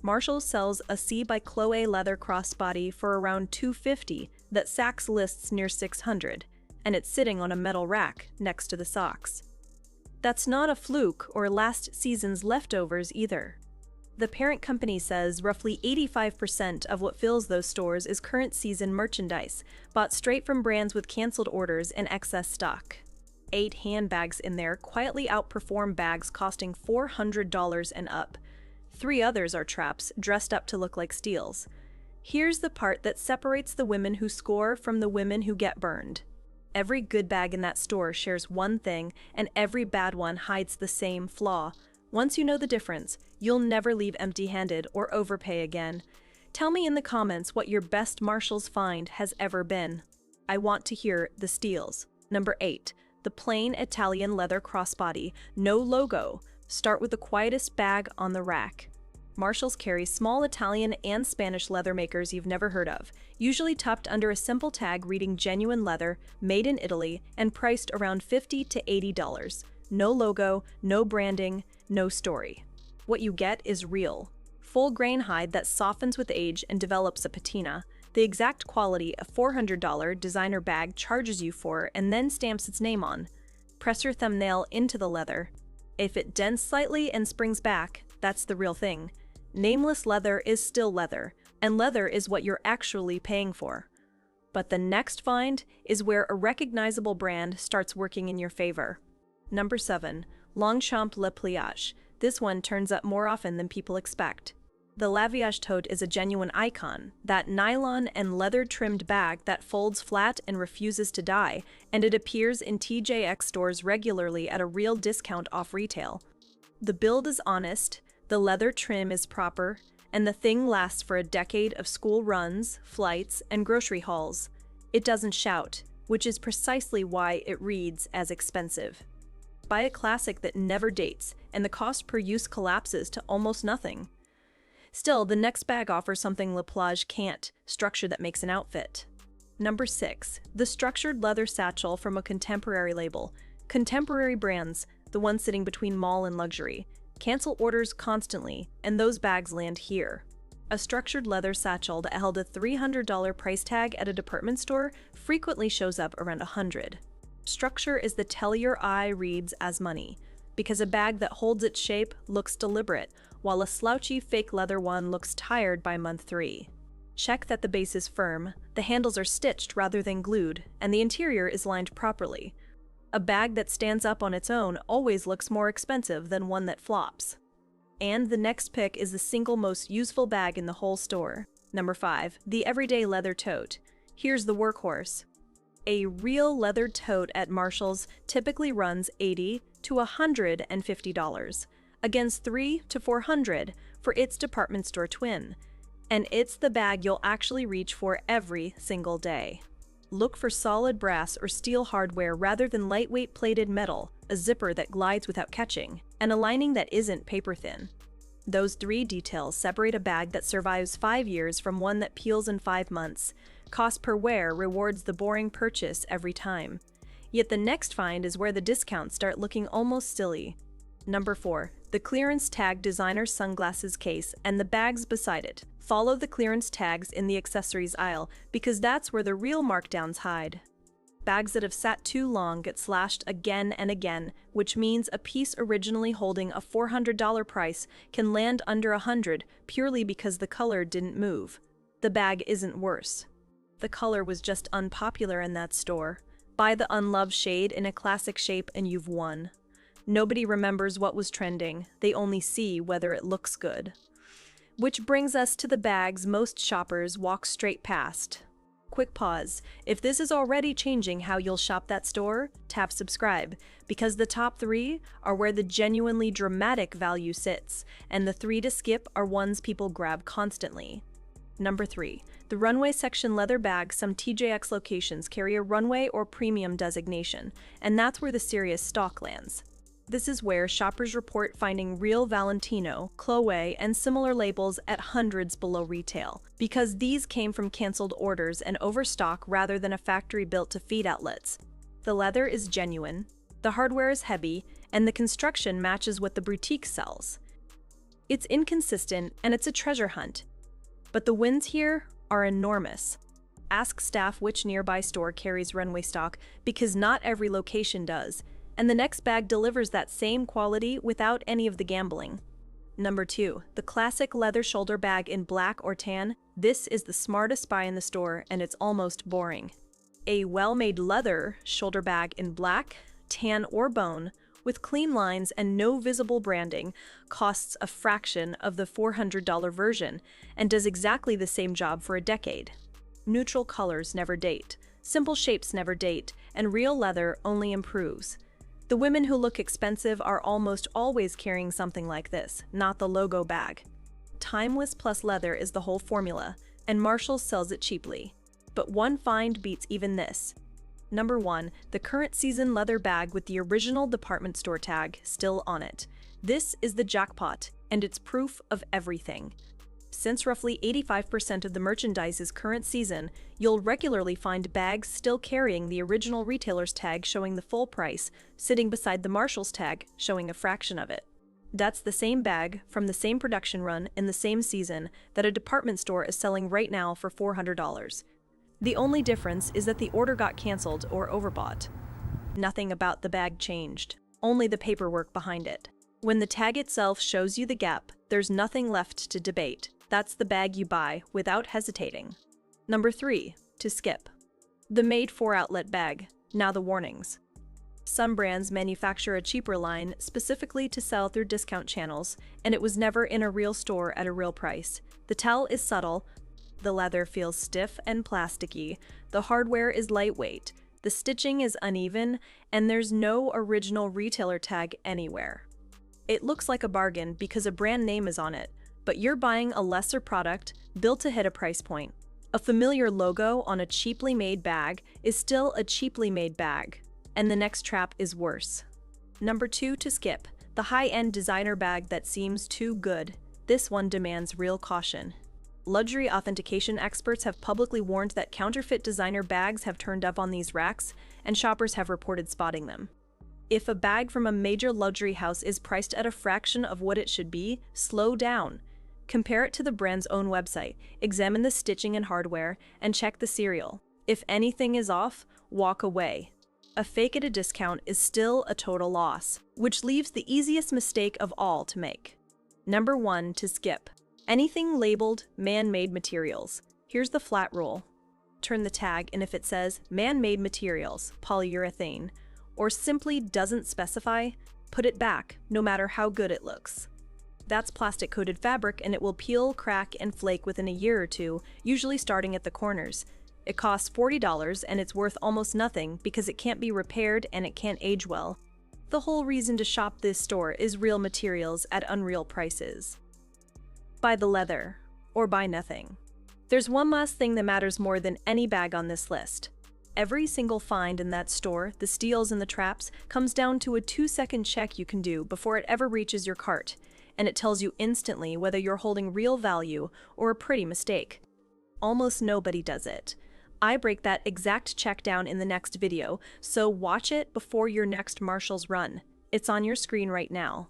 Marshalls sells a C by Chloe leather crossbody for around $250 that Saks lists near $600, and it's sitting on a metal rack next to the socks. That's not a fluke or last season's leftovers either. The parent company says roughly 85% of what fills those stores is current season merchandise, bought straight from brands with canceled orders and excess stock. 8 handbags in there quietly outperform bags costing $400 and up. 3 others are traps dressed up to look like steals. Here's the part that separates the women who score from the women who get burned. Every good bag in that store shares one thing, and every bad one hides the same flaw. Once you know the difference, you'll never leave empty-handed or overpay again. Tell me in the comments what your best Marshalls find has ever been. I want to hear the steals. Number 8. The plain Italian leather crossbody, no logo. Start with the quietest bag on the rack. Marshalls carries small Italian and Spanish leather makers you've never heard of, usually tucked under a simple tag reading genuine leather, made in Italy, and priced around $50 to $80. No logo, no branding, no story. What you get is real. Full grain hide that softens with age and develops a patina, the exact quality a $400 designer bag charges you for and then stamps its name on. Press your thumbnail into the leather. If it dents slightly and springs back, that's the real thing. Nameless leather is still leather, and leather is what you're actually paying for. But the next find is where a recognizable brand starts working in your favor. Number 7. Longchamp Le Pliage. This one turns up more often than people expect. The Laviage tote is a genuine icon, that nylon and leather-trimmed bag that folds flat and refuses to die, and it appears in TJX stores regularly at a real discount off retail. The build is honest, the leather trim is proper, and the thing lasts for a decade of school runs, flights, and grocery hauls. It doesn't shout, which is precisely why it reads as expensive. Buy a classic that never dates, and the cost per use collapses to almost nothing. Still, the next bag offers something Le Pliage can't, structure that makes an outfit. Number 6. The structured leather satchel from a contemporary label. Contemporary brands, the one sitting between mall and luxury, cancel orders constantly, and those bags land here. A structured leather satchel that held a $300 price tag at a department store frequently shows up around $100. Structure is the tell your eye reads as money, because a bag that holds its shape looks deliberate, while a slouchy fake leather one looks tired by month 3. Check that the base is firm, the handles are stitched rather than glued, and the interior is lined properly. A bag that stands up on its own always looks more expensive than one that flops. And the next pick is the single most useful bag in the whole store. Number 5. The everyday leather tote. Here's the workhorse. A real leather tote at Marshalls typically runs $80 to $150, against $300 to $400 for its department store twin. And it's the bag you'll actually reach for every single day. Look for solid brass or steel hardware rather than lightweight plated metal, a zipper that glides without catching, and a lining that isn't paper thin. Those 3 details separate a bag that survives 5 years from one that peels in 5 months. Cost per wear rewards the boring purchase every time. Yet the next find is where the discounts start looking almost silly. Number 4. The clearance tag designer sunglasses case and the bags beside it. Follow the clearance tags in the accessories aisle because that's where the real markdowns hide. Bags that have sat too long get slashed again and again, which means a piece originally holding a $400 price can land under $100 purely because the color didn't move. The bag isn't worse. The color was just unpopular in that store. Buy the unloved shade in a classic shape and you've won. Nobody remembers what was trending, they only see whether it looks good. Which brings us to the bags most shoppers walk straight past. Quick pause. If this is already changing how you'll shop that store, tap subscribe, because the top 3 are where the genuinely dramatic value sits, and the 3 to skip are ones people grab constantly. Number 3. The runway section leather bag. Some TJX locations carry a runway or premium designation, and that's where the serious stock lands. This is where shoppers report finding real Valentino, Chloe, and similar labels at hundreds below retail, because these came from canceled orders and overstock rather than a factory built to feed outlets. The leather is genuine, the hardware is heavy, and the construction matches what the boutique sells. It's inconsistent and it's a treasure hunt. But the wins here are enormous. Ask staff which nearby store carries runway stock because not every location does, and the next bag delivers that same quality without any of the gambling. Number 2, the classic leather shoulder bag in black or tan. This is the smartest buy in the store and it's almost boring. A well-made leather shoulder bag in black, tan, or bone with clean lines and no visible branding costs a fraction of the $400 version and does exactly the same job for a decade. Neutral colors never date, simple shapes never date, and real leather only improves. The women who look expensive are almost always carrying something like this, not the logo bag. Timeless plus leather is the whole formula, and Marshalls sells it cheaply. But one find beats even this. Number 1, the current season leather bag with the original department store tag still on it. This is the jackpot, and it's proof of everything. Since roughly 85% of the merchandise is current season, you'll regularly find bags still carrying the original retailer's tag showing the full price, sitting beside the Marshalls tag showing a fraction of it. That's the same bag from the same production run in the same season that a department store is selling right now for $400. The only difference is that the order got canceled or overbought. Nothing about the bag changed, only the paperwork behind it. When the tag itself shows you the gap, there's nothing left to debate. That's the bag you buy without hesitating. Number 3, to skip. The made-for outlet bag. Now the warnings. Some brands manufacture a cheaper line specifically to sell through discount channels, and it was never in a real store at a real price. The tell is subtle. The leather feels stiff and plasticky. The hardware is lightweight. The stitching is uneven, and there's no original retailer tag anywhere. It looks like a bargain because a brand name is on it, but you're buying a lesser product built to hit a price point. A familiar logo on a cheaply made bag is still a cheaply made bag, and the next trap is worse. Number 2, to skip. The high-end designer bag that seems too good. This one demands real caution. Luxury authentication experts have publicly warned that counterfeit designer bags have turned up on these racks, and shoppers have reported spotting them. If a bag from a major luxury house is priced at a fraction of what it should be, slow down. Compare it to the brand's own website, examine the stitching and hardware, and check the serial. If anything is off, walk away. A fake at a discount is still a total loss, which leaves the easiest mistake of all to make. Number 1, to skip. Anything labeled man-made materials. Here's the flat rule. Turn the tag, and if it says man-made materials, polyurethane, or simply doesn't specify, put it back, no matter how good it looks. That's plastic-coated fabric, and it will peel, crack, and flake within a year or two, usually starting at the corners. It costs $40, and it's worth almost nothing because it can't be repaired and it can't age well. The whole reason to shop this store is real materials at unreal prices. Buy the leather, or buy nothing. There's one last thing that matters more than any bag on this list. Every single find in that store, the steals and the traps, comes down to a 2-second check you can do before it ever reaches your cart, and it tells you instantly whether you're holding real value or a pretty mistake. Almost nobody does it. I break that exact check down in the next video, so watch it before your next Marshalls run. It's on your screen right now.